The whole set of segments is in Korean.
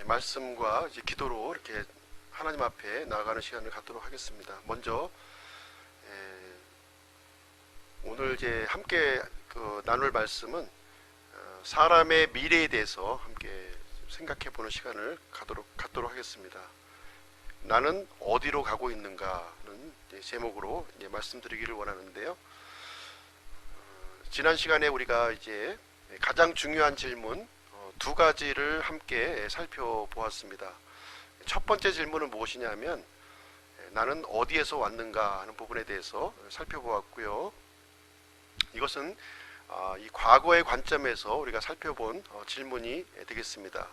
말씀과 이제 기도로 이렇게 하나님 앞에 나아가는 시간을 갖도록 하겠습니다. 먼저 오늘 이제 함께 나눌 말씀은 사람의 미래에 대해서 함께 생각해 보는 시간을 갖도록 하겠습니다. 나는 어디로 가고 있는가는 제목으로 말씀드리기를 원하는데요. 지난 시간에 우리가 이제 가장 중요한 질문 두 가지를 함께 살펴보았습니다. 첫 번째 질문은 무엇이냐면 나는 어디에서 왔는가 하는 부분에 대해서 살펴보았고요. 이것은 이 과거의 관점에서 우리가 살펴본 질문이 되겠습니다.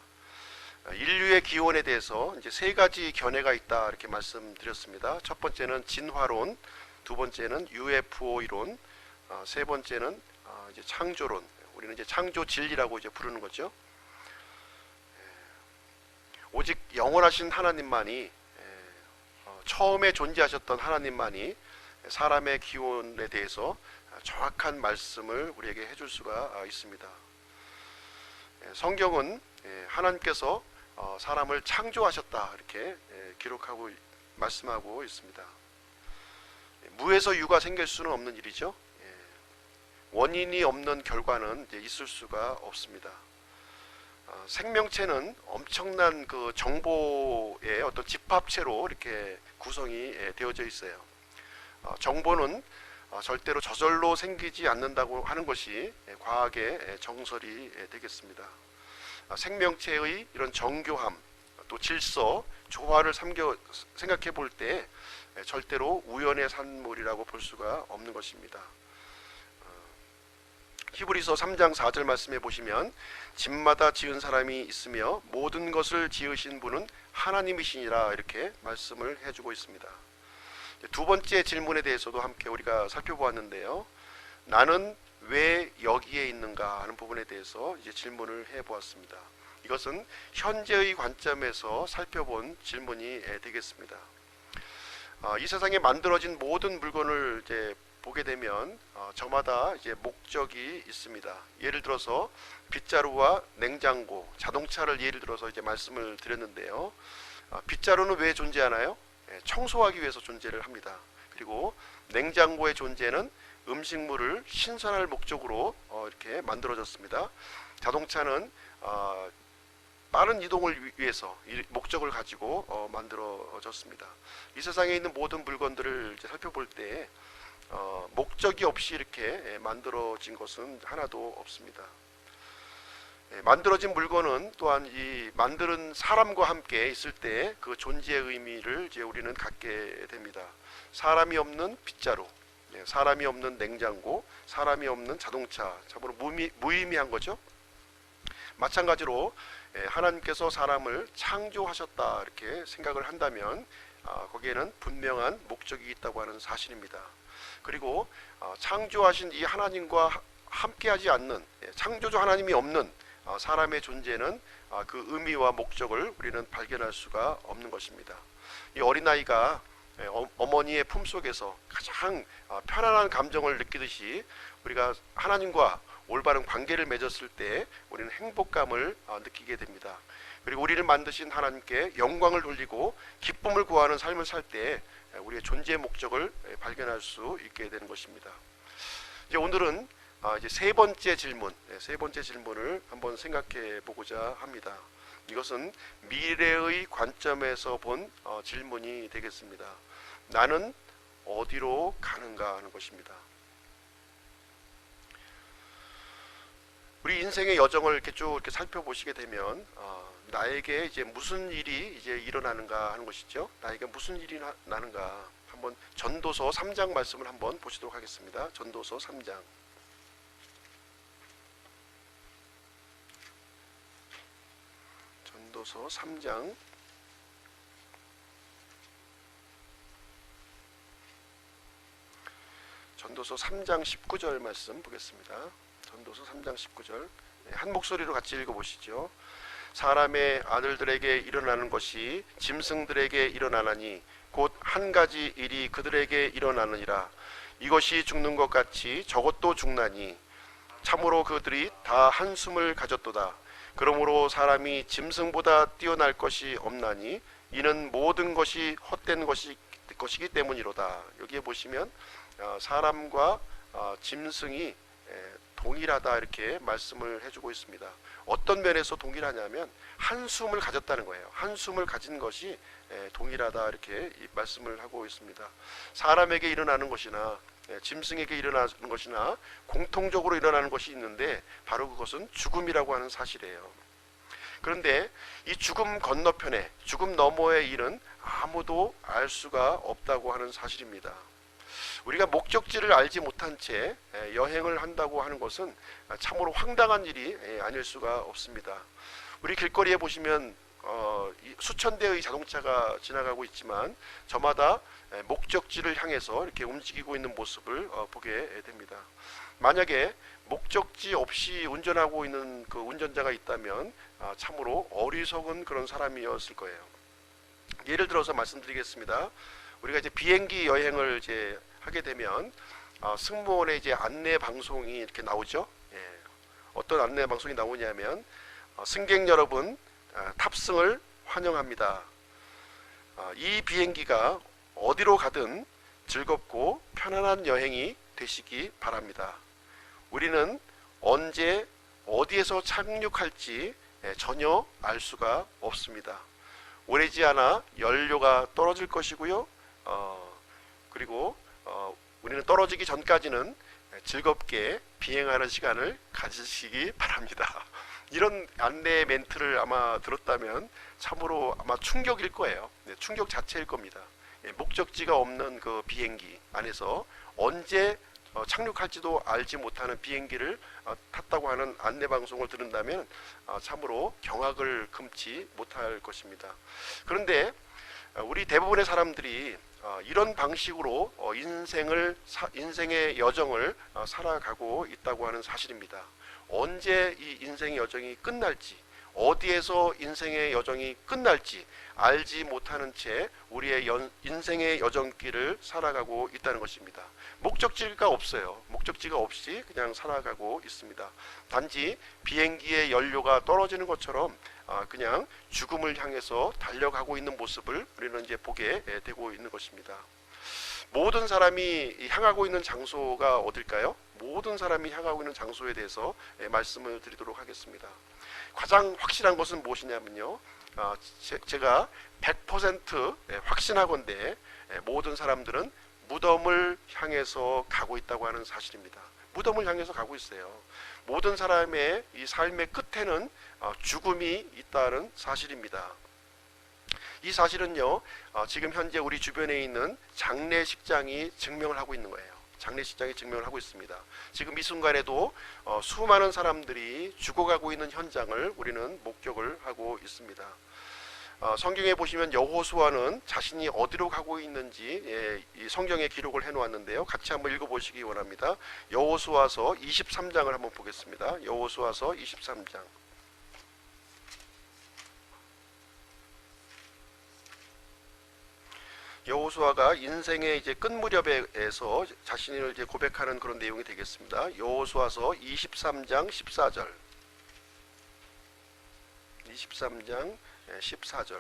인류의 기원에 대해서 이제 세 가지 견해가 있다 이렇게 말씀드렸습니다. 첫 번째는 진화론, 두 번째는 UFO 이론, 세 번째는 이제 창조론. 우리는 이제 창조 진리라고 이제 부르는 거죠. 오직 영원하신 하나님만이 처음에 존재하셨던 하나님만이 사람의 기원에 대해서 정확한 말씀을 우리에게 해줄 수가 있습니다. 성경은 하나님께서 사람을 창조하셨다 이렇게 기록하고 말씀하고 있습니다. 무에서 유가 생길 수는 없는 일이죠. 원인이 없는 결과는 있을 수가 없습니다. 생명체는 엄청난 그 정보의 어떤 집합체로 이렇게 구성이 되어져 있어요. 정보는 절대로 저절로 생기지 않는다고 하는 것이 과학의 정설이 되겠습니다. 생명체의 이런 정교함, 또 질서, 조화를 생각해 볼 때 절대로 우연의 산물이라고 볼 수가 없는 것입니다. 히브리서 3장 4절 말씀해 보시면 집마다 지은 사람이 있으며 모든 것을 지으신 분은 하나님이시니라 이렇게 말씀을 해주고 있습니다. 두 번째 질문에 대해서도 함께 우리가 살펴보았는데요. 나는 왜 여기에 있는가 하는 부분에 대해서 이제 질문을 해보았습니다. 이것은 현재의 관점에서 살펴본 질문이 되겠습니다. 이 세상에 만들어진 모든 물건을 이제 보게 되면 저마다 이제 목적이 있습니다. 예를 들어서 빗자루와 냉장고, 자동차를 예를 들어서 이제 말씀을 드렸는데요. 빗자루는 왜 존재하나요? 청소하기 위해서 존재를 합니다. 그리고 냉장고의 존재는 음식물을 신선할 목적으로 이렇게 만들어졌습니다. 자동차는 빠른 이동을 위해서 이 목적을 가지고 만들어졌습니다. 이 세상에 있는 모든 물건들을 이제 살펴볼 때 목적이 없이 이렇게 만들어진 것은 하나도 없습니다. 만들어진 물건은 또한 이 만드는 사람과 함께 있을 때 그 존재의 의미를 이제 우리는 갖게 됩니다. 사람이 없는 빗자루, 사람이 없는 냉장고, 사람이 없는 자동차, 참으로 무의미한 거죠. 마찬가지로 하나님께서 사람을 창조하셨다 이렇게 생각을 한다면 거기에는 분명한 목적이 있다고 하는 사실입니다. 그리고 창조하신 이 하나님과 함께하지 않는, 창조주 하나님이 없는 사람의 존재는 그 의미와 목적을 우리는 발견할 수가 없는 것입니다. 이 어린아이가 어머니의 품속에서 가장 편안한 감정을 느끼듯이 우리가 하나님과 올바른 관계를 맺었을 때 우리는 행복감을 느끼게 됩니다. 그리고 우리를 만드신 하나님께 영광을 돌리고 기쁨을 구하는 삶을 살 때 우리의 존재의 목적을 발견할 수 있게 되는 것입니다. 이제 오늘은 이제 세 번째 질문을 한번 생각해 보고자 합니다. 이것은 미래의 관점에서 본 질문이 되겠습니다. 나는 어디로 가는가 하는 것입니다. 우리 인생의 여정을 이렇게 쭉 이렇게 살펴보시게 되면 나에게 이제 무슨 일이 이제 일어나는가 하는 것이죠. 나에게 무슨 일이 나는가. 한번 전도서 3장 말씀을 한번 보시도록 하겠습니다. 전도서 3장. 전도서 3장 19절 말씀 보겠습니다. 전도서 3장 19절 한 목소리로 같이 읽어보시죠. 사람의 아들들에게 일어나는 것이 짐승들에게 일어나나니 곧 한 가지 일이 그들에게 일어나느니라. 이것이 죽는 것 같이 저것도 죽나니 참으로 그들이 다 한숨을 가졌도다. 그러므로 사람이 짐승보다 뛰어날 것이 없나니 이는 모든 것이 헛된 것이기 때문이로다. 여기에 보시면 사람과 짐승이 동일하다 이렇게 말씀을 해주고 있습니다. 어떤 면에서 동일하냐면 한숨을 가졌다는 거예요. 한숨을 가진 것이 동일하다 이렇게 말씀을 하고 있습니다. 사람에게 일어나는 것이나 짐승에게 일어나는 것이나 공통적으로 일어나는 것이 있는데 바로 그것은 죽음이라고 하는 사실이에요. 그런데 이 죽음 건너편에, 죽음 너머의 일은 아무도 알 수가 없다고 하는 사실입니다. 우리가 목적지를 알지 못한 채 여행을 한다고 하는 것은 참으로 황당한 일이 아닐 수가 없습니다. 우리 길거리에 보시면 수천 대의 자동차가 지나가고 있지만 저마다 목적지를 향해서 이렇게 움직이고 있는 모습을 보게 됩니다. 만약에 목적지 없이 운전하고 있는 그 운전자가 있다면 참으로 어리석은 그런 사람이었을 거예요. 예를 들어서 말씀드리겠습니다. 우리가 이제 비행기 여행을 이제 하게 되면 승무원의 이제 안내 방송이 이렇게 나오죠. 어떤 안내 방송이 나오냐면 승객 여러분 탑승을 환영합니다. 이 비행기가 어디로 가든 즐겁고 편안한 여행이 되시기 바랍니다. 우리는 언제 어디에서 착륙할지 전혀 알 수가 없습니다. 오래지 않아 연료가 떨어질 것이고요. 그리고 우리는 떨어지기 전까지는 즐겁게 비행하는 시간을 가지시기 바랍니다. 이런 안내 멘트를 아마 들었다면 참으로 아마 충격일 거예요. 충격 자체일 겁니다. 목적지가 없는 그 비행기 안에서 언제 착륙할지도 알지 못하는 비행기를 탔다고 하는 안내 방송을 들은다면 참으로 경악을 금치 못할 것입니다. 그런데 우리 대부분의 사람들이 이런 방식으로 인생의 여정을 살아가고 있다고 하는 사실입니다. 언제 이 인생의 여정이 끝날지, 어디에서 인생의 여정이 끝날지 알지 못하는 채 우리의 인생의 여정길을 살아가고 있다는 것입니다. 목적지가 없어요. 목적지가 없이 그냥 살아가고 있습니다. 단지 비행기의 연료가 떨어지는 것처럼 그냥 죽음을 향해서 달려가고 있는 모습을 우리는 이제 보게 되고 있는 것입니다. 모든 사람이 향하고 있는 장소가 어딜까요? 모든 사람이 향하고 있는 장소에 대해서 말씀을 드리도록 하겠습니다. 가장 확실한 것은 무엇이냐면요, 제가 100% 확신하건대 모든 사람들은 무덤을 향해서 가고 있다고 하는 사실입니다. 무덤을 향해서 가고 있어요. 모든 사람의 이 삶의 끝에는 죽음이 있다는 사실입니다. 이 사실은요, 지금 현재 우리 주변에 있는 장례식장이 증명을 하고 있는 거예요. 장례식장이 증명을 하고 있습니다. 지금 이 순간에도 수많은 사람들이 죽어가고 있는 현장을 우리는 목격을 하고 있습니다. 성경에 보시면 여호수아는 자신이 어디로 가고 있는지 이 성경에 기록을 해놓았는데요. 같이 한번 읽어보시기 원합니다. 여호수아서 23장을 한번 보겠습니다. 여호수아서 23장. 여호수아가 인생의 이제 끝 무렵에서 자신을 이제 고백하는 그런 내용이 되겠습니다. 여호수아서 23장 14절. 23장 14절.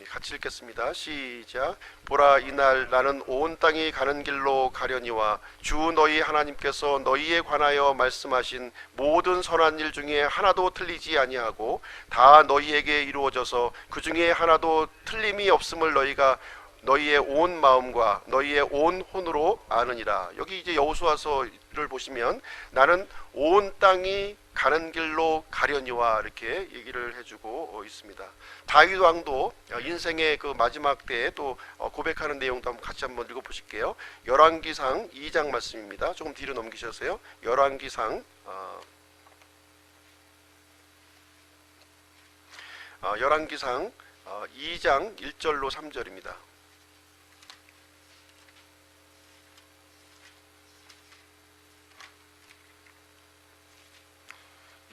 같이 읽겠습니다. 시작. 보라, 이날 나는 온 땅이 가는 길로 가려니와 주 너희 하나님께서 너희에 관하여 말씀하신 모든 선한 일 중에 하나도 틀리지 아니하고 다 너희에게 이루어져서 그 중에 하나도 틀림이 없음을 너희가 너희의 온 마음과 너희의 온 혼으로 아느니라. 여기 이제 여호수아서를 보시면 나는 온 땅이 가는 길로 가려니와 이렇게 얘기를 해주고 있습니다. 다윗 왕도 인생의 그 마지막 때에 또 고백하는 내용도 한번 같이 한번 읽어보실게요. 열왕기상 2장 말씀입니다. 조금 뒤로 넘기셔서요. 열왕기상 2장 1절로 3절입니다.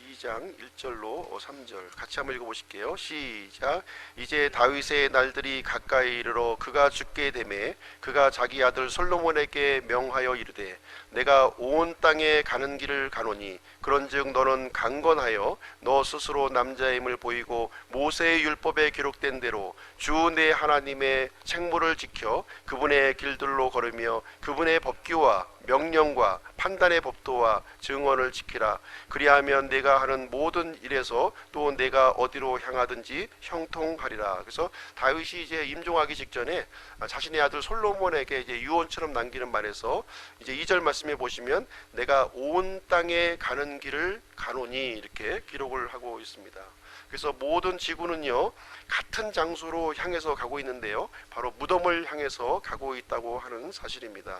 2장 12장 1절로 3절 같이 한번 읽어보실게요. 시작. 이제 다윗의 날들이 가까이 이르러 그가 죽게 되매 그가 자기 아들 솔로몬에게 명하여 이르되 내가 온 땅에 가는 길을 가노니 그런즉 너는 강건하여 너 스스로 남자임을 보이고 모세의 율법에 기록된 대로 주 내 하나님의 책무를 지켜 그분의 길들로 걸으며 그분의 법규와 명령과 판단의 법도와 증언을 지키라. 그리하면 내가 하는 모든 일에서 또 내가 어디로 향하든지 형통하리라. 그래서 다윗이 이제 임종하기 직전에 자신의 아들 솔로몬에게 이제 유언처럼 남기는 말에서 이제 2절 말씀에 보시면 내가 온 땅에 가는 길을 가노니 이렇게 기록을 하고 있습니다. 그래서 모든 지구는요 같은 장소로 향해서 가고 있는데요, 바로 무덤을 향해서 가고 있다고 하는 사실입니다.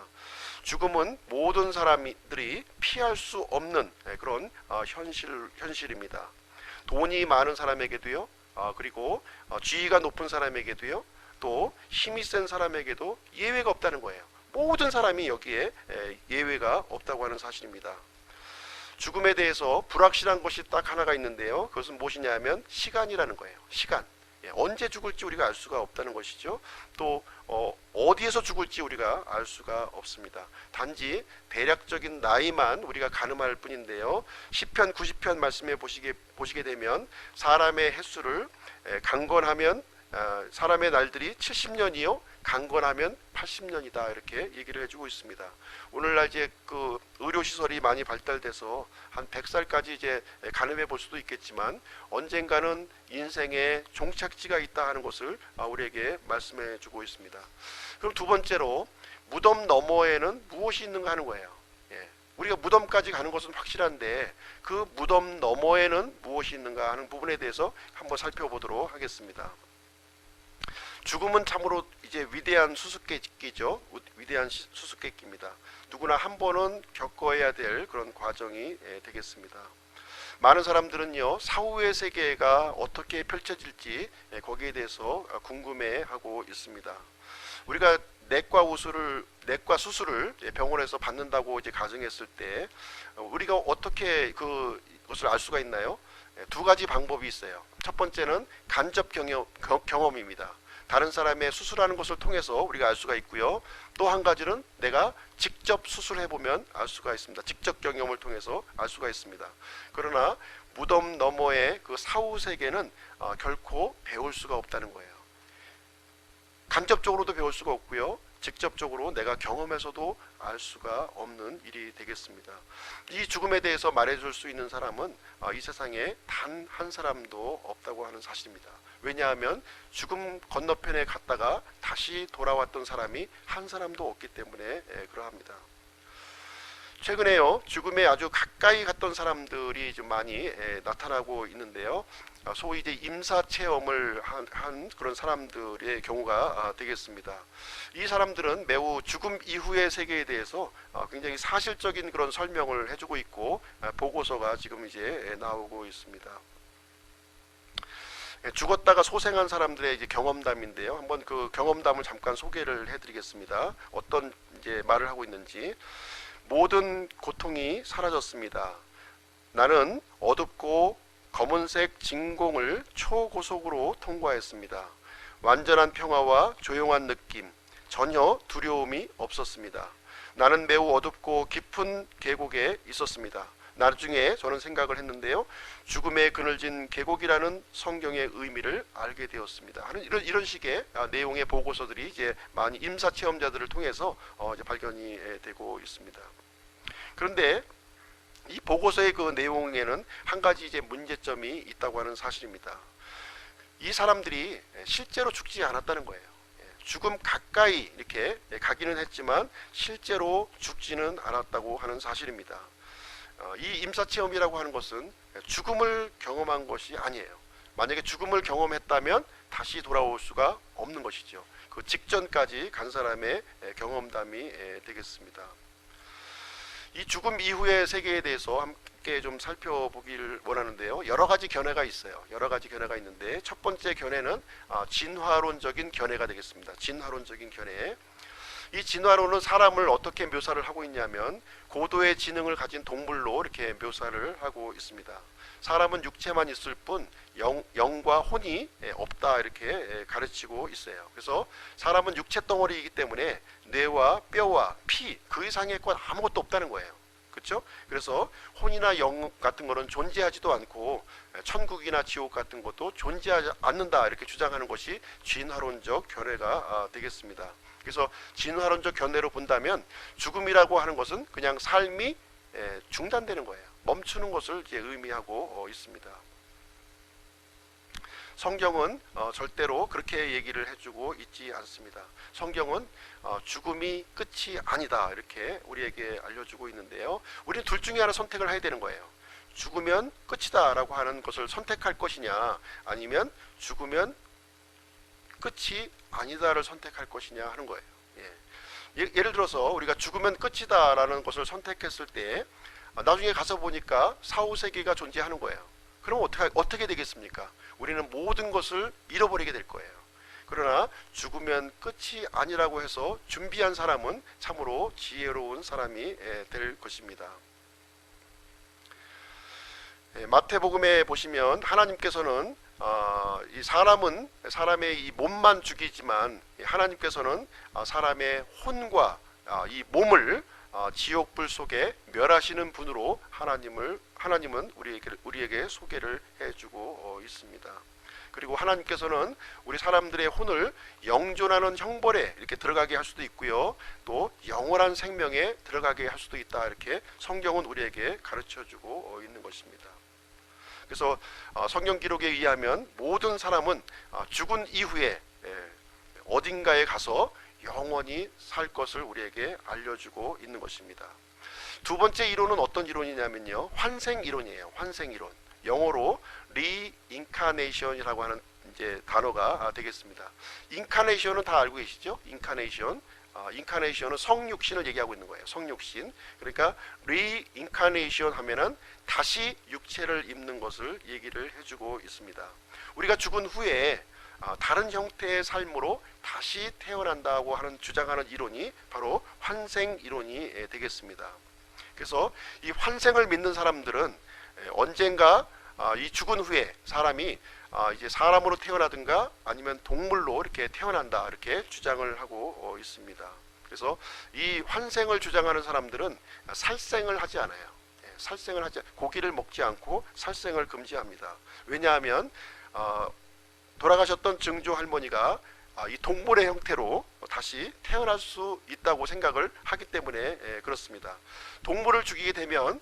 죽음은 모든 사람들이 피할 수 없는 그런 현실입니다. 돈이 많은 사람에게도요, 그리고 지위가 높은 사람에게도요, 또 힘이 센 사람에게도 예외가 없다는 거예요. 모든 사람이 여기에 예외가 없다고 하는 사실입니다. 죽음에 대해서 불확실한 것이 딱 하나가 있는데요, 그것은 무엇이냐면 시간이라는 거예요. 시간. 언제 죽을지 우리가 알 수가 없다는 것이죠. 또 어디에서 죽을지 우리가 알 수가 없습니다. 단지 대략적인 나이만 우리가 가늠할 뿐인데요, 시편 90편 말씀에 보시게 되면 사람의 횟수를 강건하면 사람의 날들이 70년이요 강건하면 80년이다 이렇게 얘기를 해주고 있습니다. 오늘날 이제 그 의료시설이 많이 발달돼서 한 100살까지 이제 가늠해 볼 수도 있겠지만 언젠가는 인생의 종착지가 있다 하는 것을 우리에게 말씀해 주고 있습니다. 그럼 두 번째로 무덤 너머에는 무엇이 있는가 하는 거예요. 우리가 무덤까지 가는 것은 확실한데 그 무덤 너머에는 무엇이 있는가 하는 부분에 대해서 한번 살펴보도록 하겠습니다. 죽음은 참으로 이제 위대한 수수께끼죠. 위대한 수수께끼입니다. 누구나 한 번은 겪어야 될 그런 과정이 되겠습니다. 많은 사람들은요 사후의 세계가 어떻게 펼쳐질지 거기에 대해서 궁금해하고 있습니다. 우리가 내과 수술을 병원에서 받는다고 이제 가정했을 때 우리가 어떻게 그것을 알 수가 있나요? 두 가지 방법이 있어요. 첫 번째는 간접 경험입니다. 다른 사람의 수술하는 것을 통해서 우리가 알 수가 있고요. 또 한 가지는 내가 직접 수술해 보면 알 수가 있습니다. 직접 경험을 통해서 알 수가 있습니다. 그러나 무덤 너머의 그 사후 세계는 결코 배울 수가 없다는 거예요. 간접적으로도 배울 수가 없고요, 직접적으로 내가 경험해서도 알 수가 없는 일이 되겠습니다. 이 죽음에 대해서 말해줄 수 있는 사람은 이 세상에 단 한 사람도 없다고 하는 사실입니다. 왜냐하면 죽음 건너편에 갔다가 다시 돌아왔던 사람이 한 사람도 없기 때문에 그러합니다. 최근에요 죽음에 아주 가까이 갔던 사람들이 좀 많이 나타나고 있는데요, 소위 이제 임사 체험을 한 그런 사람들의 경우가 되겠습니다. 이 사람들은 매우 죽음 이후의 세계에 대해서 굉장히 사실적인 그런 설명을 해주고 있고 보고서가 지금 이제 나오고 있습니다. 죽었다가 소생한 사람들의 이제 경험담인데요, 한번 그 경험담을 잠깐 소개를 해드리겠습니다. 어떤 이제 말을 하고 있는지. 모든 고통이 사라졌습니다. 나는 어둡고 검은색 진공을 초고속으로 통과했습니다. 완전한 평화와 조용한 느낌, 전혀 두려움이 없었습니다. 나는 매우 어둡고 깊은 계곡에 있었습니다. 나중에 저는 생각을 했는데요, 죽음에 그늘진 계곡이라는 성경의 의미를 알게 되었습니다 하는 이런 식의 내용의 보고서들이 이제 많이 임사 체험자들을 통해서 이제 발견이 되고 있습니다. 그런데 이 보고서의 그 내용에는 한 가지 이제 문제점이 있다고 하는 사실입니다. 이 사람들이 실제로 죽지 않았다는 거예요. 죽음 가까이 이렇게 가기는 했지만 실제로 죽지는 않았다고 하는 사실입니다. 이 임사체험이라고 하는 것은 죽음을 경험한 것이 아니에요. 만약에 죽음을 경험했다면 다시 돌아올 수가 없는 것이죠. 그 직전까지 간 사람의 경험담이 되겠습니다. 이 죽음 이후의 세계에 대해서 함께 좀 살펴보기를 원하는데요, 여러 가지 견해가 있어요. 여러 가지 견해가 있는데 첫 번째 견해는 진화론적인 견해가 되겠습니다. 진화론적인 견해. 이 진화론은 사람을 어떻게 묘사를 하고 있냐면 고도의 지능을 가진 동물로 이렇게 묘사를 하고 있습니다. 사람은 육체만 있을 뿐 영과 혼이 없다 이렇게 가르치고 있어요. 그래서 사람은 육체 덩어리이기 때문에 뇌와 뼈와 피 그 이상의 것 아무것도 없다는 거예요. 그렇죠? 그래서 혼이나 영 같은 거는 존재하지도 않고 천국이나 지옥 같은 것도 존재하지 않는다 이렇게 주장하는 것이 진화론적 견해가 되겠습니다. 그래서 진화론적 견해로 본다면 죽음이라고 하는 것은 그냥 삶이 중단되는 거예요. 멈추는 것을 이제 의미하고 있습니다. 성경은 절대로 그렇게 얘기를 해주고 있지 않습니다. 성경은 죽음이 끝이 아니다 이렇게 우리에게 알려주고 있는데요. 우리는 둘 중에 하나 선택을 해야 되는 거예요. 죽으면 끝이다 라고 하는 것을 선택할 것이냐, 아니면 죽으면 끝이 아니다를 선택할 것이냐 하는 거예요. 예를 들어서 우리가 죽으면 끝이다 라는 것을 선택했을 때 나중에 가서 보니까 사후세계가 존재하는 거예요. 그럼 어떻게 되겠습니까? 우리는 모든 것을 잃어버리게 될 거예요. 그러나 죽으면 끝이 아니라고 해서 준비한 사람은 참으로 지혜로운 사람이 될 것입니다. 마태복음에 보시면 하나님께서는 이 사람은 사람의 이 몸만 죽이지만 하나님께서는 사람의 혼과 이 몸을 지옥불 속에 멸하시는 분으로 하나님은 우리에게 소개를 해주고 있습니다. 그리고 하나님께서는 우리 사람들의 혼을 영존하는 형벌에 이렇게 들어가게 할 수도 있고요, 또 영원한 생명에 들어가게 할 수도 있다 이렇게 성경은 우리에게 가르쳐주고 있는 것입니다. 그래서 성경 기록에 의하면 모든 사람은 죽은 이후에 어딘가에 가서 영원히 살 것을 우리에게 알려주고 있는 것입니다. 두 번째 이론은 어떤 이론이냐면요, 환생 이론이에요. 환생 이론. 영어로 reincarnation이라고 하는 이제 단어가 되겠습니다. 인카네이션은 다 알고 계시죠? 인카네이션은 성육신을 얘기하고 있는 거예요. 성육신. 그러니까 reincarnation 하면은 다시 육체를 입는 것을 얘기를 해주고 있습니다. 우리가 죽은 후에 다른 형태의 삶으로 다시 태어난다고 하는 주장하는 이론이 바로 환생 이론이 되겠습니다. 그래서 이 환생을 믿는 사람들은 언젠가 이 죽은 후에 사람이 이제 사람으로 태어나든가 아니면 동물로 이렇게 태어난다 이렇게 주장을 하고 있습니다. 그래서 이 환생을 주장하는 사람들은 살생을 하지 않아요. 고기를 먹지 않고 살생을 금지합니다. 왜냐하면 돌아가셨던 증조 할머니가 이 동물의 형태로 다시 태어날 수 있다고 생각을 하기 때문에 그렇습니다. 동물을 죽이게 되면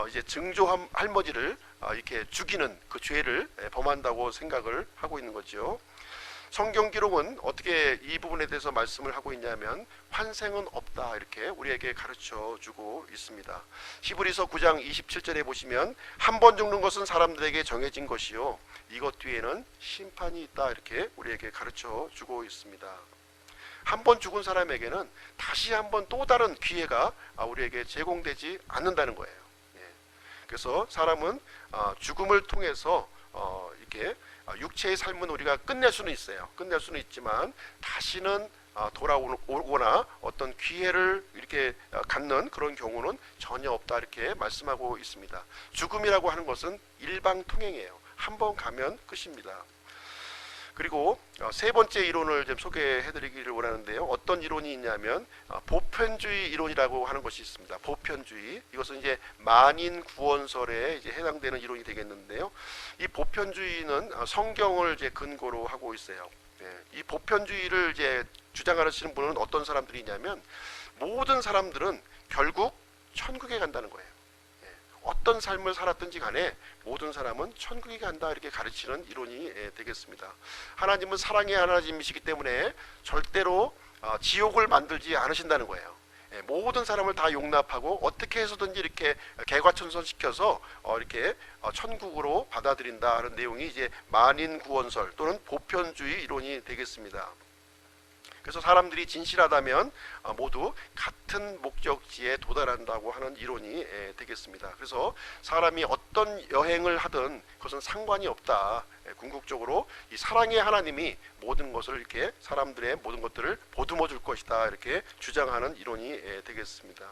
이제 증조 할머니를 이렇게 죽이는 그 죄를 범한다고 생각을 하고 있는 거죠. 성경 기록은 어떻게 이 부분에 대해서 말씀을 하고 있냐면 환생은 없다 이렇게 우리에게 가르쳐 주고 있습니다. 히브리서 9장 27절에 보시면 한 번 죽는 것은 사람들에게 정해진 것이요 이것 뒤에는 심판이 있다 이렇게 우리에게 가르쳐 주고 있습니다. 한 번 죽은 사람에게는 다시 한번 또 다른 기회가 우리에게 제공되지 않는다는 거예요. 그래서 사람은 죽음을 통해서 이렇게 육체의 삶은 우리가 끝낼 수는 있어요. 끝낼 수는 있지만 다시는 돌아오거나 어떤 기회를 이렇게 갖는 그런 경우는 전혀 없다 이렇게 말씀하고 있습니다. 죽음이라고 하는 것은 일방통행이에요. 한 번 가면 끝입니다. 그리고 세 번째 이론을 좀 소개해드리기를 원하는데요. 어떤 이론이 있냐면 보편주의 이론이라고 하는 것이 있습니다. 보편주의. 이것은 이제 만인 구원설에 이제 해당되는 이론이 되겠는데요. 이 보편주의는 성경을 이제 근거로 하고 있어요. 이 보편주의를 이제 주장하시는 분은 어떤 사람들이냐면 모든 사람들은 결국 천국에 간다는 거예요. 어떤 삶을 살았든지 간에 모든 사람은 천국에 간다 이렇게 가르치는 이론이 되겠습니다. 하나님은 사랑의 하나님이시기 때문에 절대로 지옥을 만들지 않으신다는 거예요. 모든 사람을 다 용납하고 어떻게 해서든지 이렇게 개과천선시켜서 이렇게 천국으로 받아들인다 하는 내용이 이제 만인 구원설 또는 보편주의 이론이 되겠습니다. 그래서 사람들이 진실하다면 모두 같은 목적지에 도달한다고 하는 이론이 되겠습니다. 그래서 사람이 어떤 여행을 하든 그것은 상관이 없다. 궁극적으로 이 사랑의 하나님이 모든 것을 이렇게 사람들의 모든 것들을 보듬어 줄 것이다. 이렇게 주장하는 이론이 되겠습니다.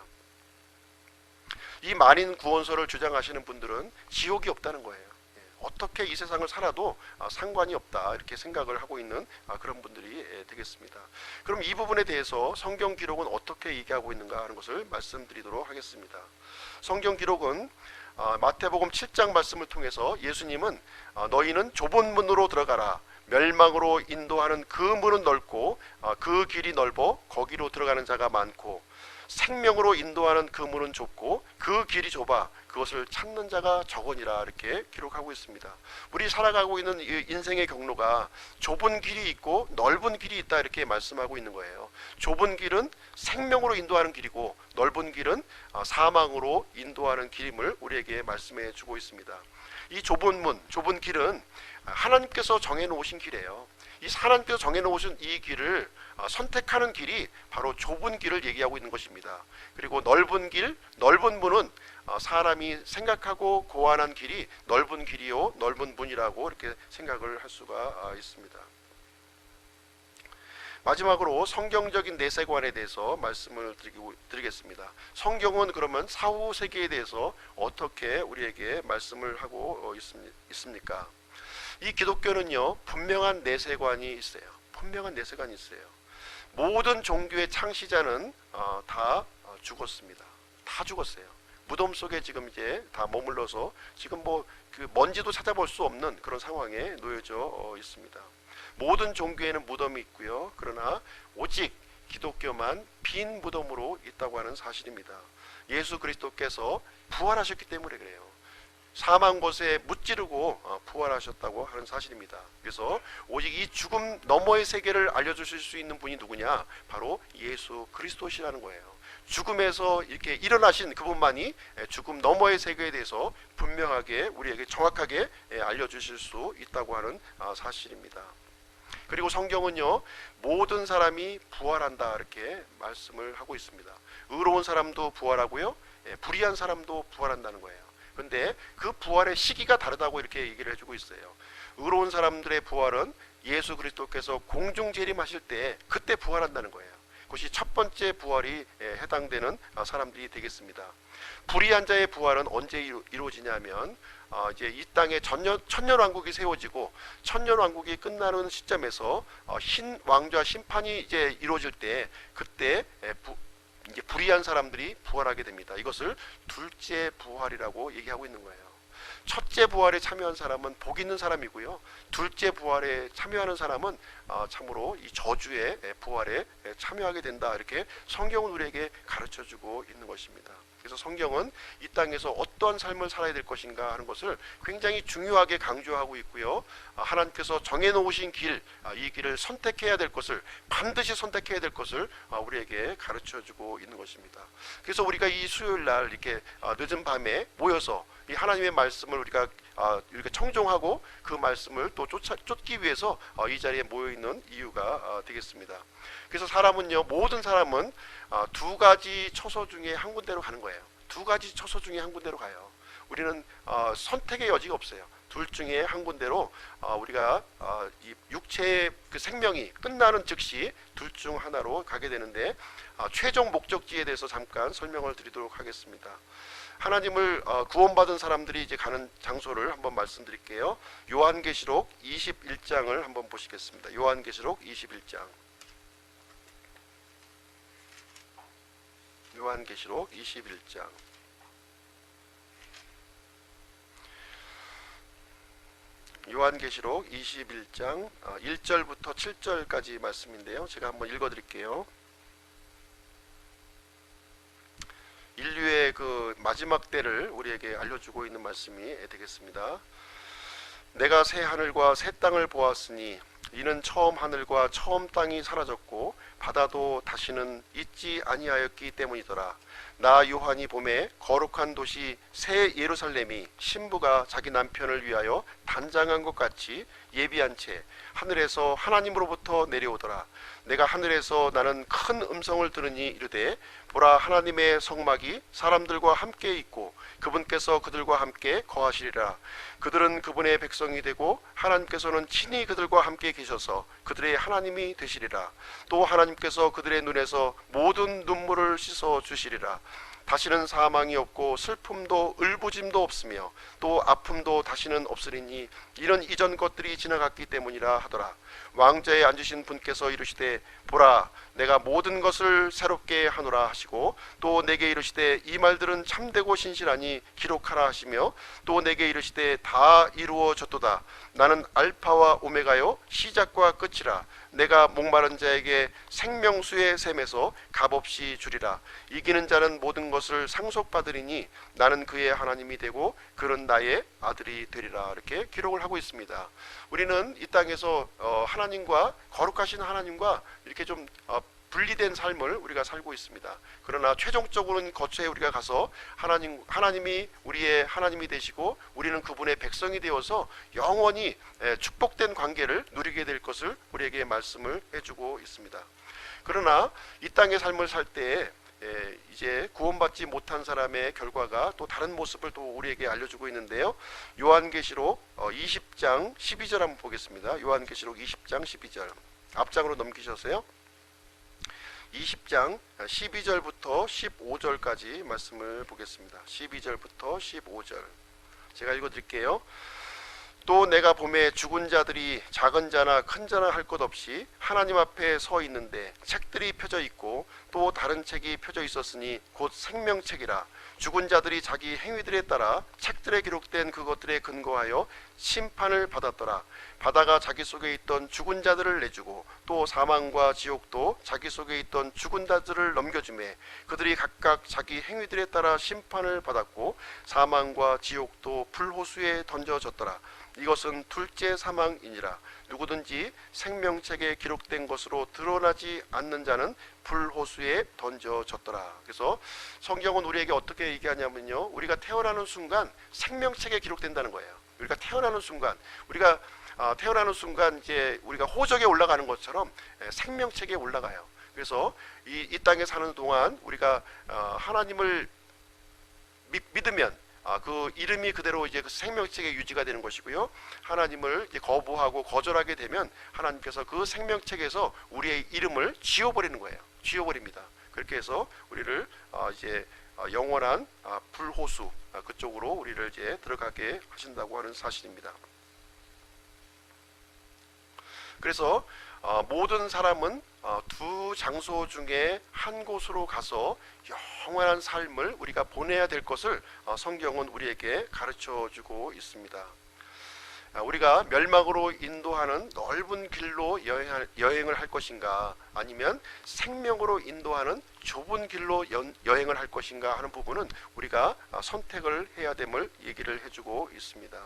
이 만인 구원설을 주장하시는 분들은 지옥이 없다는 거예요. 어떻게 이 세상을 살아도 상관이 없다 이렇게 생각을 하고 있는 그런 분들이 되겠습니다. 그럼 이 부분에 대해서 성경 기록은 어떻게 얘기하고 있는가 하는 것을 말씀드리도록 하겠습니다. 성경 기록은 마태복음 7장 말씀을 통해서 예수님은 너희는 좁은 문으로 들어가라, 멸망으로 인도하는 그 문은 넓고 그 길이 넓어 거기로 들어가는 자가 많고 생명으로 인도하는 그 문은 좁고 그 길이 좁아 그것을 찾는 자가 적으니라 이렇게 기록하고 있습니다. 우리 살아가고 있는 인생의 경로가 좁은 길이 있고 넓은 길이 있다 이렇게 말씀하고 있는 거예요. 좁은 길은 생명으로 인도하는 길이고 넓은 길은 사망으로 인도하는 길임을 우리에게 말씀해 주고 있습니다. 이 좁은 문, 좁은 길은 하나님께서 정해놓으신 길이에요. 이 하나님께서 정해놓으신 이 길을 선택하는 길이 바로 좁은 길을 얘기하고 있는 것입니다. 그리고 넓은 길, 넓은 문은 사람이 생각하고 고안한 길이 넓은 길이요 넓은 문이라고 이렇게 생각을 할 수가 있습니다. 마지막으로 성경적인 내세관에 대해서 말씀을 드리겠습니다. 성경은 그러면 사후 세계에 대해서 어떻게 우리에게 말씀을 하고 있습니까? 이 기독교는요 분명한 내세관이 있어요. 분명한 내세관이 있어요. 모든 종교의 창시자는 다 죽었습니다. 다 죽었어요. 무덤 속에 지금 이제 다 머물러서 지금 그 먼지도 찾아볼 수 없는 그런 상황에 놓여져 있습니다. 모든 종교에는 무덤이 있고요. 그러나 오직 기독교만 빈 무덤으로 있다고 하는 사실입니다. 예수 그리스도께서 부활하셨기 때문에 그래요. 사망 곳에 무찌르고 부활하셨다고 하는 사실입니다. 그래서 오직 이 죽음 너머의 세계를 알려주실 수 있는 분이 누구냐? 바로 예수 그리스도시라는 거예요. 죽음에서 이렇게 일어나신 그분만이 죽음 너머의 세계에 대해서 분명하게 우리에게 정확하게 알려주실 수 있다고 하는 사실입니다. 그리고 성경은요 모든 사람이 부활한다 이렇게 말씀을 하고 있습니다. 의로운 사람도 부활하고요 불의한 사람도 부활한다는 거예요. 그런데 그 부활의 시기가 다르다고 이렇게 얘기를 해주고 있어요. 의로운 사람들의 부활은 예수 그리스도께서 공중 재림하실 때 그때 부활한다는 거예요. 그것이 첫 번째 부활이 해당되는 사람들이 되겠습니다. 불의한 자의 부활은 언제 이루어지냐면 이제 이 땅에 천년왕국이 세워지고 천년왕국이 끝나는 시점에서 흰 왕좌 심판이 이제 이루어질 때 그때 이제 불의한 사람들이 부활하게 됩니다. 이것을 둘째 부활이라고 얘기하고 있는 거예요. 첫째 부활에 참여한 사람은 복 있는 사람이고요. 둘째 부활에 참여하는 사람은 참으로 이 저주의 부활에 참여하게 된다. 이렇게 성경은 우리에게 가르쳐주고 있는 것입니다. 그래서 성경은 이 땅에서 어떠한 삶을 살아야 될 것인가 하는 것을 굉장히 중요하게 강조하고 있고요. 하나님께서 정해놓으신 길, 이 길을 선택해야 될 것을 반드시 선택해야 될 것을 우리에게 가르쳐주고 있는 것입니다. 그래서 우리가 이 수요일 날 이렇게 늦은 밤에 모여서 이 하나님의 말씀을 우리가 이렇게 청종하고 그 말씀을 또 쫓기 위해서 이 자리에 모여 있는 이유가 되겠습니다. 그래서 모든 사람은 두 가지 처소 중에 한 군데로 가는 거예요. 두 가지 처소 중에 한 군데로 가요. 우리는 선택의 여지가 없어요. 둘 중에 한 군데로 우리가 이 육체의 그 생명이 끝나는 즉시 둘 중 하나로 가게 되는데 최종 목적지에 대해서 잠깐 설명을 드리도록 하겠습니다. 하나님을 구원받은 사람들이 이제 가는 장소를 한번 말씀드릴게요. 요한계시록 21장을 한번 보시겠습니다. 요한계시록 21장. 요한계시록 21장. 요한계시록 21장 1절부터 7절까지 말씀인데요. 제가 한번 읽어드릴게요. 인류의 그 마지막 때를 우리에게 알려주고 있는 말씀이 되겠습니다. 내가 새 하늘과 새 땅을 보았으니 이는 처음 하늘과 처음 땅이 사라졌고 바다도 다시는 잊지 아니하였기 때문이더라. 나 요한이 봄에 거룩한 도시 새 예루살렘이 신부가 자기 남편을 위하여 단장한 것 같이 예비한 채 하늘에서 하나님으로부터 내려오더라. 내가 하늘에서 나는 큰 음성을 들으니 이르되 보라, 하나님의 성막이 사람들과 함께 있고 그분께서 그들과 함께 거하시리라. 그들은 그분의 백성이 되고 하나님께서는 친히 그들과 함께 계셔서 그들의 하나님이 되시리라. 또 하나님께서 그들의 눈에서 모든 눈물을 씻어 주시리라. 다시는 사망이 없고 슬픔도 울부짐도 없으며 또 아픔도 다시는 없으리니 이런 이전 것들이 지나갔기 때문이라 하더라. 왕좌에 앉으신 분께서 이르시되 보라, 내가 모든 것을 새롭게 하노라 하시고 또 내게 이르시되 이 말들은 참되고 신실하니 기록하라 하시며 또 내게 이르시되 다 이루어졌도다. 나는 알파와 오메가요 시작과 끝이라. 내가 목마른 자에게 생명수의 샘에서 값없이 주리라. 이기는 자는 모든 것을 상속받으리니 나는 그의 하나님이 되고 그는 나의 아들이 되리라. 이렇게 기록을 하고 있습니다. 우리는 이 땅에서 하나님과, 거룩하신 하나님과 이렇게 좀 분리된 삶을 우리가 살고 있습니다. 그러나 최종적으로는 거처에 우리가 가서 하나님이 우리의 하나님이 되시고 우리는 그분의 백성이 되어서 영원히 축복된 관계를 누리게 될 것을 우리에게 말씀을 해주고 있습니다. 그러나 이 땅의 삶을 살 때 이제 구원받지 못한 사람의 결과가 또 다른 모습을 또 우리에게 알려주고 있는데요. 요한계시록 20장 12절 한번 보겠습니다. 요한계시록 20장 12절 앞장으로 넘기셔서요. 20장 12절부터 15절까지 말씀을 보겠습니다. 12절부터 15절 제가 읽어드릴게요. 또 내가 봄에 죽은 자들이 작은 자나 큰 자나 할 것 없이 하나님 앞에 서 있는데 책들이 펴져 있고 또 다른 책이 펴져 있었으니 곧 생명책이라. 죽은 자들이 자기 행위들에 따라 책들에 기록된 그것들에 근거하여 심판을 받았더라. 바다가 자기 속에 있던 죽은 자들을 내주고 또 사망과 지옥도 자기 속에 있던 죽은 자들을 넘겨주매 그들이 각각 자기 행위들에 따라 심판을 받았고 사망과 지옥도 불호수에 던져졌더라. 이것은 둘째 사망이니라. 누구든지 생명책에 기록된 것으로 드러나지 않는 자는 불호수에 던져졌더라. 그래서 성경은 우리에게 어떻게 얘기하냐면요, 우리가 태어나는 순간 생명책에 기록된다는 거예요. 우리가 태어나는 순간, 태어나는 순간 이제 우리가 호적에 올라가는 것처럼 생명책에 올라가요. 그래서 이 땅에 사는 동안 우리가 하나님을 믿으면 그 이름이 그대로 이제 그 생명책에 유지가 되는 것이고요. 하나님을 이제 거부하고 거절하게 되면 하나님께서 그 생명책에서 우리의 이름을 지워버리는 거예요. 지워버립니다. 그렇게 해서 우리를 이제 영원한 불호수 그쪽으로 우리를 이제 들어가게 하신다고 하는 사실입니다. 그래서 모든 사람은 두 장소 중에 한 곳으로 가서 영원한 삶을 우리가 보내야 될 것을 성경은 우리에게 가르쳐 주고 있습니다. 우리가 멸망으로 인도하는 넓은 길로 여행을 할 것인가, 아니면 생명으로 인도하는 좁은 길로 여행을 할 것인가 하는 부분은 우리가 선택을 해야 됨을 얘기를 해주고 있습니다.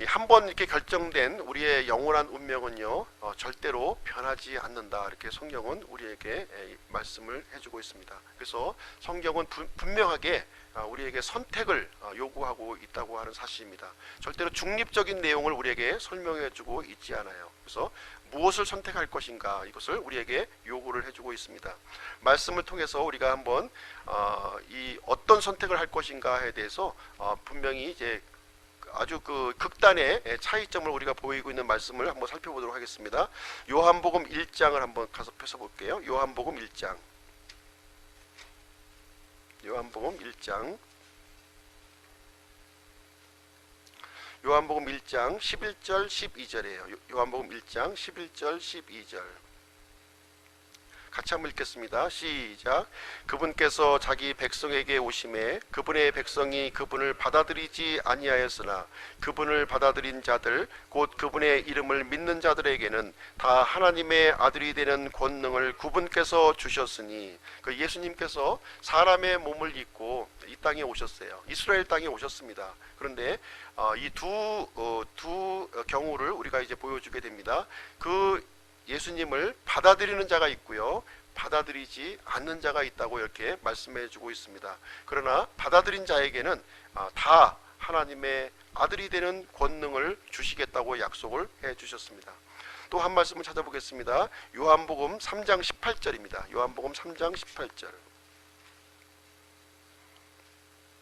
한번 이렇게 결정된 우리의 영원한 운명은요, 절대로 변하지 않는다. 이렇게 성경은 우리에게 말씀을 해주고 있습니다. 그래서 성경은 분명하게 우리에게 선택을 요구하고 있다고 하는 사실입니다. 절대로 중립적인 내용을 우리에게 설명해주고 있지 않아요. 그래서 무엇을 선택할 것인가, 이것을 우리에게 요구를 해주고 있습니다. 말씀을 통해서 우리가 한번 이 어떤 선택을 할 것인가에 대해서 분명히 이제 아주 그 극단의 차이점을 우리가 보이고 있는 말씀을 한번 살펴보도록 하겠습니다. 요한복음 1장을 한번 가서 펴서볼게요. 요한복음 1장. 요한복음 1장. 요한복음 1장 11절 12절이에요. 요한복음 1장 11절 12절. 같이 한번 읽겠습니다. 시작. 그분께서 자기 백성에게 오심에 그분의 백성이 그분을 받아들이지 아니하였으나 그분을 받아들인 자들 곧 그분의 이름을 믿는 자들에게는 다 하나님의 아들이 되는 권능을 그분께서 주셨으니, 그 예수님께서 사람의 몸을 입고 이 땅에 오셨어요. 이스라엘 땅에 오셨습니다. 그런데 이 두 경우를 우리가 이제 보여주게 됩니다. 그 예수님을 받아들이는 자가 있고요, 받아들이지 않는 자가 있다고 이렇게 말씀해 주고 있습니다. 그러나 받아들인 자에게는 다 하나님의 아들이 되는 권능을 주시겠다고 약속을 해 주셨습니다. 또 한 말씀을 찾아보겠습니다. 요한복음 3장 18절입니다. 요한복음 3장 18절.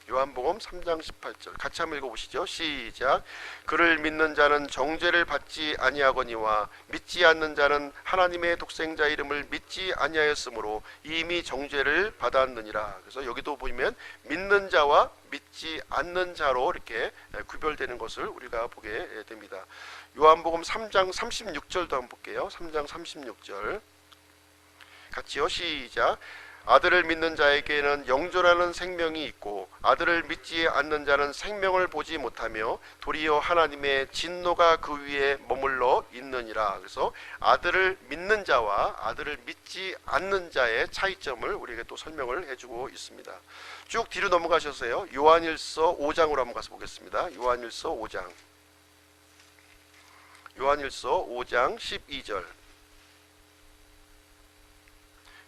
요한복음 3장 18절 같이 한번 읽어보시죠. 시작. 그를 믿는 자는 정죄를 받지 아니하거니와 믿지 않는 자는 하나님의 독생자 이름을 믿지 아니하였으므로 이미 정죄를 받았느니라. 그래서 여기도 보면 믿는 자와 믿지 않는 자로 이렇게 구별되는 것을 우리가 보게 됩니다. 요한복음 3장 36절도 한번 볼게요. 3장 36절 같이요. 시작. 아들을 믿는 자에게는 영존하는 생명이 있고 아들을 믿지 않는 자는 생명을 보지 못하며 도리어 하나님의 진노가 그 위에 머물러 있느니라. 그래서 아들을 믿는 자와 아들을 믿지 않는 자의 차이점을 우리에게 또 설명을 해주고 있습니다. 쭉 뒤로 넘어가셔서요, 요한일서 5장으로 한번 가서 보겠습니다. 요한일서 5장 12절.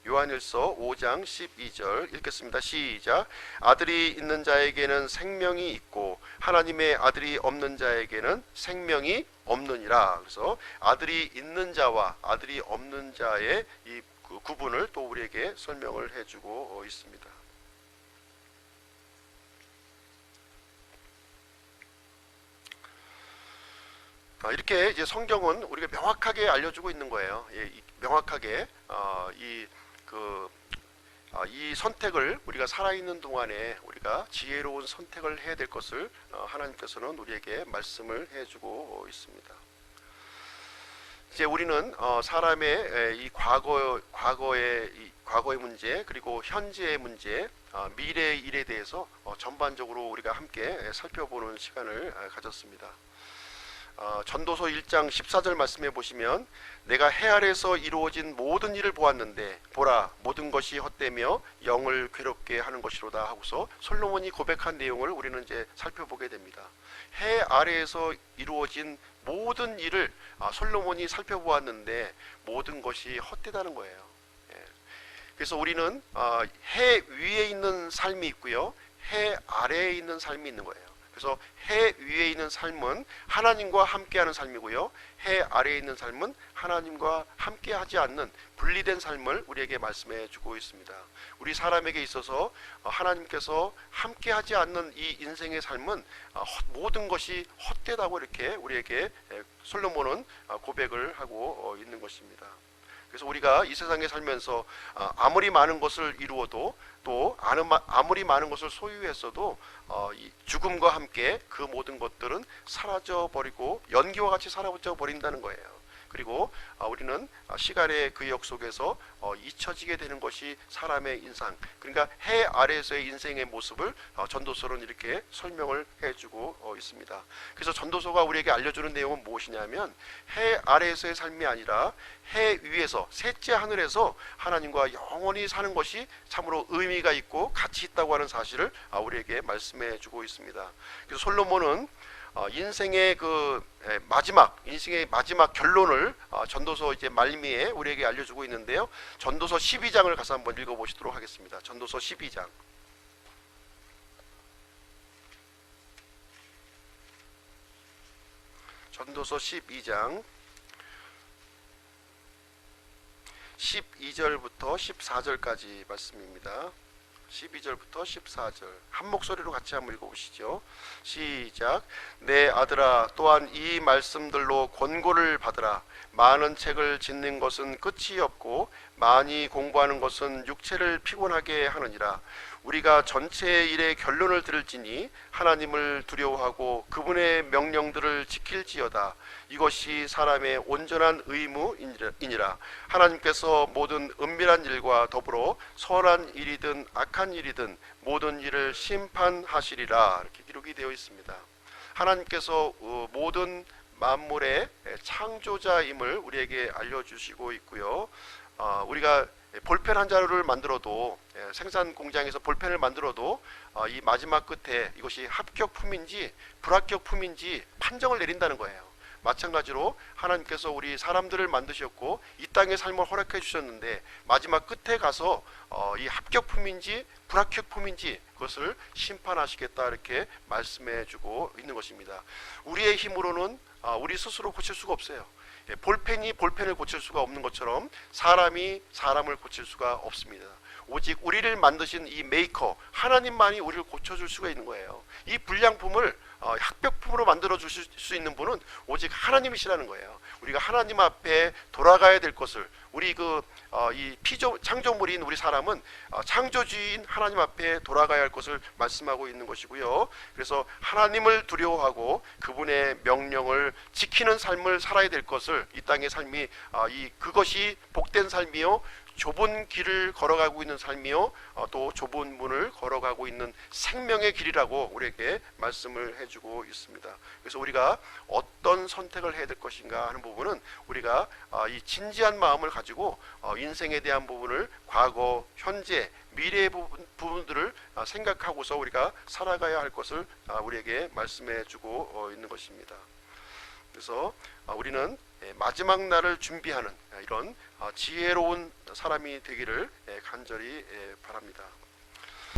요한일서 5장 12절 읽겠습니다. 시작. 아들이 있는 자에게는 생명이 있고 하나님의 아들이 없는 자에게는 생명이 없느니라. 그래서 아들이 있는 자와 아들이 없는 자의 이 구분을 또 우리에게 설명을 해주고 있습니다. 이렇게 이제 성경은 우리가 명확하게 알려주고 있는 거예요. 명확하게 이 선택을 우리가 살아있는 동안에 우리가 지혜로운 선택을 해야 될 것을 하나님께서는 우리에게 말씀을 해주고 있습니다. 이제 우리는 사람의 이 과거의 문제, 그리고 현재의 문제, 미래의 일에 대해서 전반적으로 우리가 함께 살펴보는 시간을 가졌습니다. 전도서 1장 14절 말씀해 보시면 내가 해 아래에서 이루어진 모든 일을 보았는데 보라 모든 것이 헛되며 영을 괴롭게 하는 것이로다 하고서 솔로몬이 고백한 내용을 우리는 이제 살펴보게 됩니다. 해 아래에서 이루어진 모든 일을 솔로몬이 살펴보았는데 모든 것이 헛되다는 거예요. 그래서 우리는 해 위에 있는 삶이 있고요, 해 아래에 있는 삶이 있는 거예요. 그래서 해 위에 있는 삶은 하나님과 함께하는 삶이고요, 해 아래에 있는 삶은 하나님과 함께하지 않는 분리된 삶을 우리에게 말씀해 주고 있습니다. 우리 사람에게 있어서 하나님께서 함께하지 않는 이 인생의 삶은 모든 것이 헛되다고 이렇게 우리에게 솔로몬은 고백을 하고 있는 것입니다. 그래서 우리가 이 세상에 살면서 아무리 많은 것을 이루어도 또 아무리 많은 것을 소유했어도 이 죽음과 함께 그 모든 것들은 사라져 버리고 연기와 같이 사라져 버린다는 거예요. 그리고 우리는 시간의 그 역 속에서 잊혀지게 되는 것이 사람의 인상, 그러니까 해 아래에서의 인생의 모습을 전도서는 이렇게 설명을 해주고 있습니다. 그래서 전도서가 우리에게 알려주는 내용은 무엇이냐면 해 아래에서의 삶이 아니라 해 위에서 셋째 하늘에서 하나님과 영원히 사는 것이 참으로 의미가 있고 가치 있다고 하는 사실을 우리에게 말씀해 주고 있습니다. 그래서 솔로몬은 인생의 인생의 마지막 결론을 전도서 이제 말미에 우리에게 알려주고 있는데요. 전도서 12장을 가서 한번 읽어보시도록 하겠습니다. 전도서 12장. 전도서 12장 12절부터 14절까지 말씀입니다. 12절부터 14절 한 목소리로 같이 한번 읽어보시죠. 시작. 내 아들아 또한 이 말씀들로 권고를 받으라. 많은 책을 짓는 것은 끝이 없고 많이 공부하는 것은 육체를 피곤하게 하느니라. 우리가 전체 일의 결론을 들을지니 하나님을 두려워하고 그분의 명령들을 지킬지어다. 이것이 사람의 온전한 의무이니라. 하나님께서 모든 은밀한 일과 더불어 선한 일이든 악한 일이든 모든 일을 심판하시리라. 이렇게 기록이 되어 있습니다. 하나님께서 모든 만물의 창조자임을 우리에게 알려주시고 있고요. 우리가 볼펜 한 자루를 만들어도, 생산 공장에서 볼펜을 만들어도 이 마지막 끝에 이것이 합격품인지 불합격품인지 판정을 내린다는 거예요. 마찬가지로 하나님께서 우리 사람들을 만드셨고 이 땅의 삶을 허락해 주셨는데 마지막 끝에 가서 이 합격품인지 불합격품인지 그것을 심판하시겠다 이렇게 말씀해 주고 있는 것입니다. 우리의 힘으로는 우리 스스로 고칠 수가 없어요. 볼펜이 볼펜을 고칠 수가 없는 것처럼 사람이 사람을 고칠 수가 없습니다. 오직 우리를 만드신 이 메이커 하나님만이 우리를 고쳐줄 수가 있는 거예요. 이 불량품을 합격품으로 만들어 주실 수 있는 분은 오직 하나님이시라는 거예요. 우리가 하나님 앞에 돌아가야 될 것을, 우리 이 창조물인 우리 사람은 창조주인 하나님 앞에 돌아가야 할 것을 말씀하고 있는 것이고요. 그래서 하나님을 두려워하고 그분의 명령을 지키는 삶을 살아야 될 것을, 이 땅의 삶이 그것이 복된 삶이요 좁은 길을 걸어가고 있는 삶이요 또 좁은 문을 걸어가고 있는 생명의 길이라고 우리에게 말씀을 해주고 있습니다. 그래서 우리가 어떤 선택을 해야 될 것인가 하는 부분은 우리가 이 진지한 마음을 가지고 인생에 대한 부분을 과거, 현재, 미래의 부분들을 생각하고서 우리가 살아가야 할 것을 우리에게 말씀해 주고 있는 것입니다. 그래서 우리는 마지막 날을 준비하는 이런 지혜로운 사람이 되기를 간절히 바랍니다.